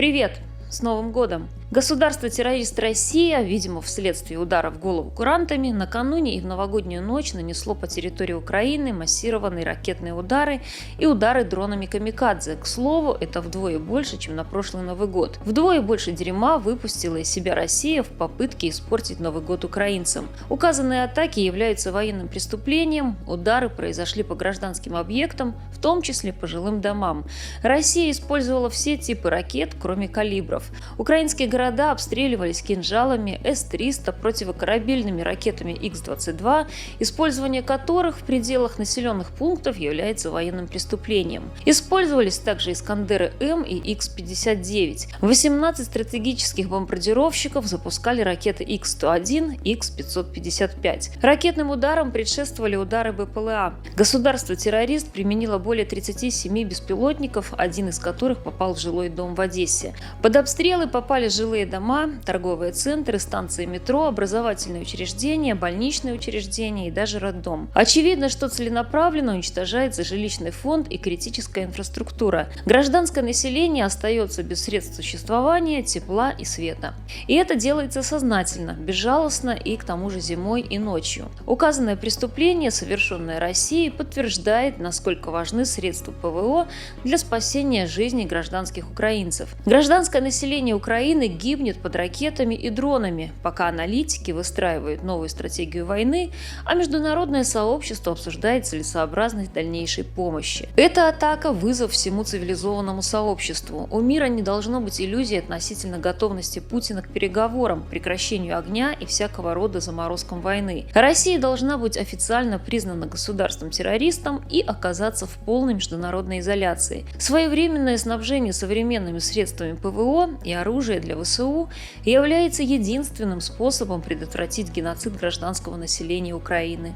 Привет! С Новым годом! Государство-террорист Россия, видимо, вследствие удара в голову курантами, накануне и в новогоднюю ночь нанесло по территории Украины массированные ракетные удары и удары дронами камикадзе. К слову, это вдвое больше, чем на прошлый Новый год. Вдвое больше дерьма выпустила из себя Россия в попытке испортить Новый год украинцам. Указанные атаки являются военным преступлением, удары произошли по гражданским объектам, в том числе по жилым домам. Россия использовала все типы ракет, кроме калибров. Украинские города обстреливались кинжалами, С-300, противокорабельными ракетами Х-22, использование которых в пределах населенных пунктов является военным преступлением. Использовались также Искандеры-М и Х-59. 18 стратегических бомбардировщиков запускали ракеты Х-101, Х-555. Ракетным ударам предшествовали удары БПЛА. Государство-террорист применило более 37 беспилотников, один из которых попал в жилой дом в Одессе. Под обстрелы попали жилые дома, торговые центры, станции метро, образовательные учреждения, больничные учреждения и даже роддом. Очевидно, что целенаправленно уничтожается жилищный фонд и критическая инфраструктура. Гражданское население остается без средств существования, тепла и света. И это делается сознательно, безжалостно и к тому же зимой и ночью. Указанное преступление, совершенное Россией, подтверждает, насколько важны средства ПВО для спасения жизни гражданских украинцев. Гражданское население Украины гибнет под ракетами и дронами, пока аналитики выстраивают новую стратегию войны, а международное сообщество обсуждает целесообразность дальнейшей помощи. Эта атака – вызов всему цивилизованному сообществу. У мира не должно быть иллюзий относительно готовности Путина к переговорам, прекращению огня и всякого рода заморозкам войны. Россия должна быть официально признана государством-террористом и оказаться в полной международной изоляции. Своевременное снабжение современными средствами ПВО и оружие для ВСУ является единственным способом предотвратить геноцид гражданского населения Украины.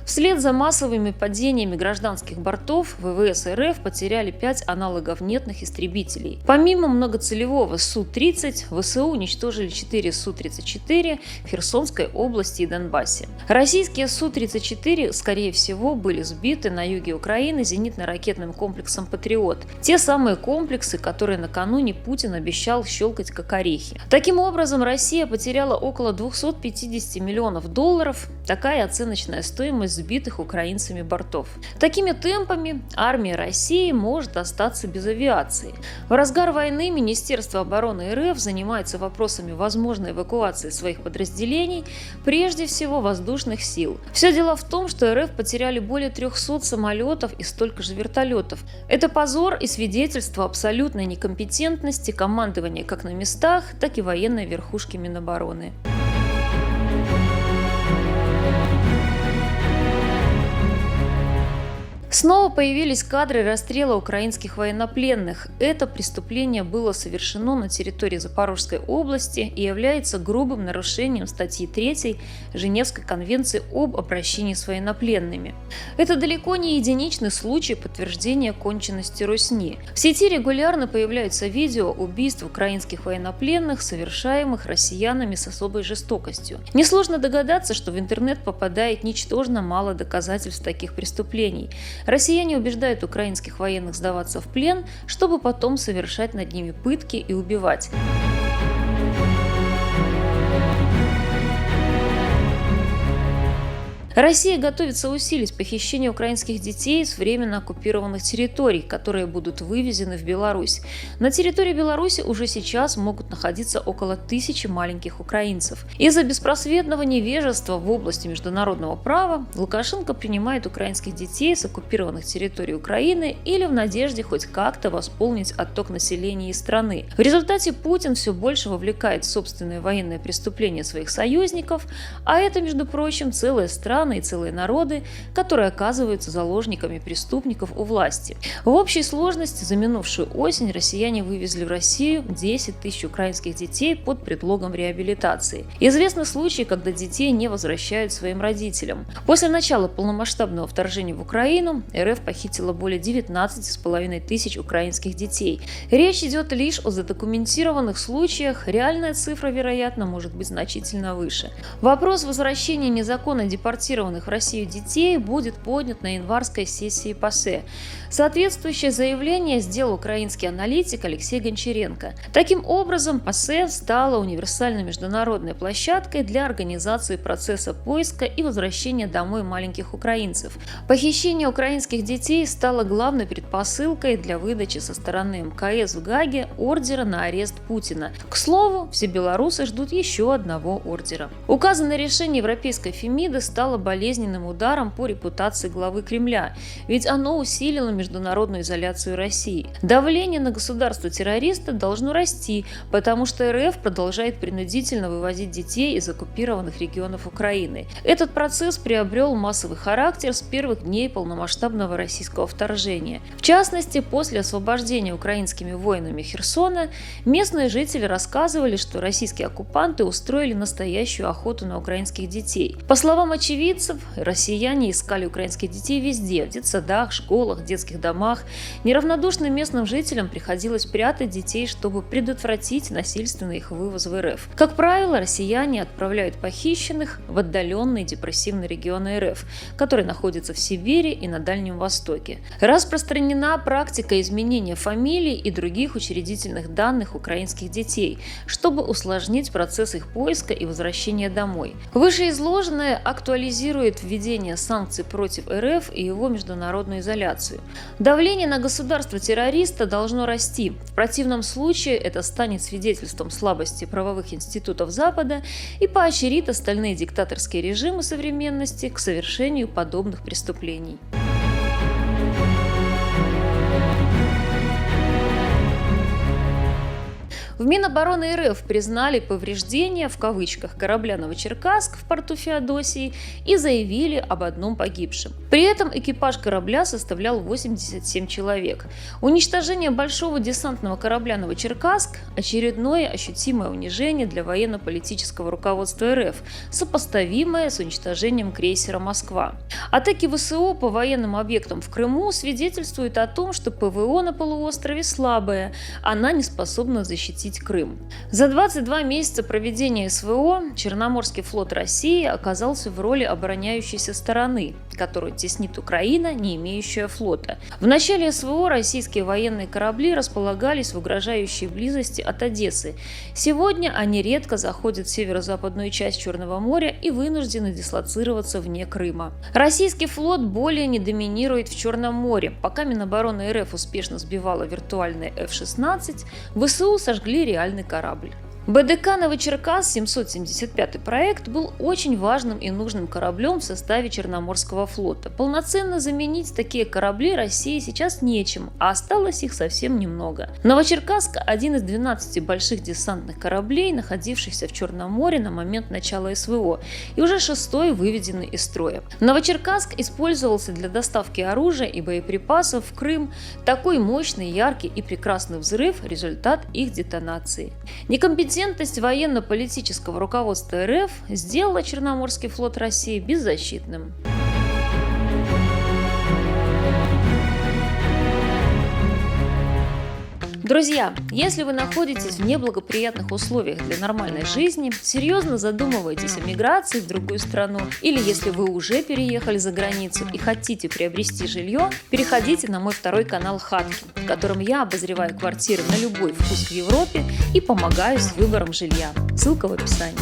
Вслед за массовыми падениями гражданских бортов ВВС РФ потеряли 5 аналогов нетных истребителей. Помимо многоцелевого Су-30, ВСУ уничтожили 4 Су-34 в Херсонской области и Донбассе. Российские Су-34, скорее всего, были сбиты на юге Украины зенитно-ракетным комплексом «Патриот». Те самые комплексы, которые накануне Путин обещал щелкать как орехи. Таким образом, Россия потеряла около 250 миллионов долларов. Такая оценочная стоимость сбитых украинцами бортов. Такими темпами армия России может остаться без авиации. В разгар войны Министерство обороны РФ занимается вопросами возможной эвакуации своих подразделений, прежде всего воздушных сил. Все дело в том, что РФ потеряли более 300 самолетов и столько же вертолетов. Это позор и свидетельство абсолютной некомпетентности командования как на местах, так и военной верхушки Минобороны. Снова появились кадры расстрела украинских военнопленных. Это преступление было совершено на территории Запорожской области и является грубым нарушением статьи 3 Женевской конвенции об обращении с военнопленными. Это далеко не единичный случай подтверждения конченности Русни. В сети регулярно появляются видео убийств украинских военнопленных, совершаемых россиянами с особой жестокостью. Несложно догадаться, что в интернет попадает ничтожно мало доказательств таких преступлений. Россияне убеждают украинских военных сдаваться в плен, чтобы потом совершать над ними пытки и убивать. Россия готовится усилить похищение украинских детей с временно оккупированных территорий, которые будут вывезены в Беларусь. На территории Беларуси уже сейчас могут находиться около 1000 маленьких украинцев. Из-за беспросветного невежества в области международного права Лукашенко принимает украинских детей с оккупированных территорий Украины или в надежде хоть как-то восполнить отток населения из страны. В результате Путин все больше вовлекает в собственные военные преступления своих союзников, а это, между прочим, целая страна страны и целые народы, которые оказываются заложниками преступников у власти. В общей сложности за минувшую осень россияне вывезли в Россию 10 тысяч украинских детей под предлогом реабилитации. Известны случаи, когда детей не возвращают своим родителям. После начала полномасштабного вторжения в Украину РФ похитила более 19,5 тысяч украинских детей. Речь идет лишь о задокументированных случаях, реальная цифра, вероятно, может быть значительно выше. Вопрос возвращения незаконно депортированных в Россию детей будет поднят на январской сессии ПАСЕ. Соответствующее заявление сделал украинский аналитик Алексей Гончаренко. Таким образом, ПАСЕ стала универсальной международной площадкой для организации процесса поиска и возвращения домой маленьких украинцев. Похищение украинских детей стало главной предпосылкой для выдачи со стороны МКС в Гааге ордера на арест Путина. К слову, все белорусы ждут еще одного ордера. Указанное решение Европейской Фемиды стало болезненным ударом по репутации главы Кремля, ведь оно усилило международную изоляцию России. Давление на государство-террориста должно расти, потому что РФ продолжает принудительно вывозить детей из оккупированных регионов Украины. Этот процесс приобрел массовый характер с первых дней полномасштабного российского вторжения. В частности, после освобождения украинскими воинами Херсона, местные жители рассказывали, что российские оккупанты устроили настоящую охоту на украинских детей. По словам очевидцев, россияне искали украинских детей везде – в детсадах, школах, детских домах. Неравнодушным местным жителям приходилось прятать детей, чтобы предотвратить насильственный их вывоз в РФ. Как правило, россияне отправляют похищенных в отдаленные депрессивные регионы РФ, которые находятся в Сибири и на Дальнем Востоке. Распространена практика изменения фамилий и других учредительных данных украинских детей, чтобы усложнить процесс их поиска и возвращения домой. Вышеизложенное актуализирует введение санкций против РФ и его международную изоляцию. Давление на государство-террориста должно расти. В противном случае это станет свидетельством слабости правовых институтов Запада и поощрит остальные диктаторские режимы современности к совершению подобных преступлений. В Минобороны РФ признали повреждения в кавычках корабля «Новочеркасск» в порту Феодосии и заявили об одном погибшем. При этом экипаж корабля составлял 87 человек. Уничтожение большого десантного корабля «Новочеркасск» – очередное ощутимое унижение для военно-политического руководства РФ, сопоставимое с уничтожением крейсера «Москва». Атаки ВСУ по военным объектам в Крыму свидетельствуют о том, что ПВО на полуострове слабое, она не способна защитить Крым. За 22 месяца проведения СВО Черноморский флот России оказался в роли обороняющейся стороны, которую теснит Украина, не имеющая флота. В начале СВО российские военные корабли располагались в угрожающей близости от Одессы. Сегодня они редко заходят в северо-западную часть Черного моря и вынуждены дислоцироваться вне Крыма. Российский флот более не доминирует в Черном море. Пока Минобороны РФ успешно сбивала виртуальные F-16, ВСУ сожгли реальный корабль. БДК «Новочеркасск» 775 проект был очень важным и нужным кораблем в составе Черноморского флота. Полноценно заменить такие корабли России сейчас нечем, а осталось их совсем немного. «Новочеркасск» – один из 12 больших десантных кораблей, находившихся в Черном море на момент начала СВО, и уже 6-й выведенный из строя. «Новочеркасск» использовался для доставки оружия и боеприпасов в Крым. Такой мощный, яркий и прекрасный взрыв – результат их детонации. Некомпетентность военно-политического руководства РФ сделала Черноморский флот России беззащитным. Друзья, если вы находитесь в неблагоприятных условиях для нормальной жизни, серьезно задумываетесь о миграции в другую страну, или если вы уже переехали за границу и хотите приобрести жилье, переходите на мой второй канал «Хатки», в котором я обозреваю квартиры на любой вкус в Европе и помогаю с выбором жилья. Ссылка в описании.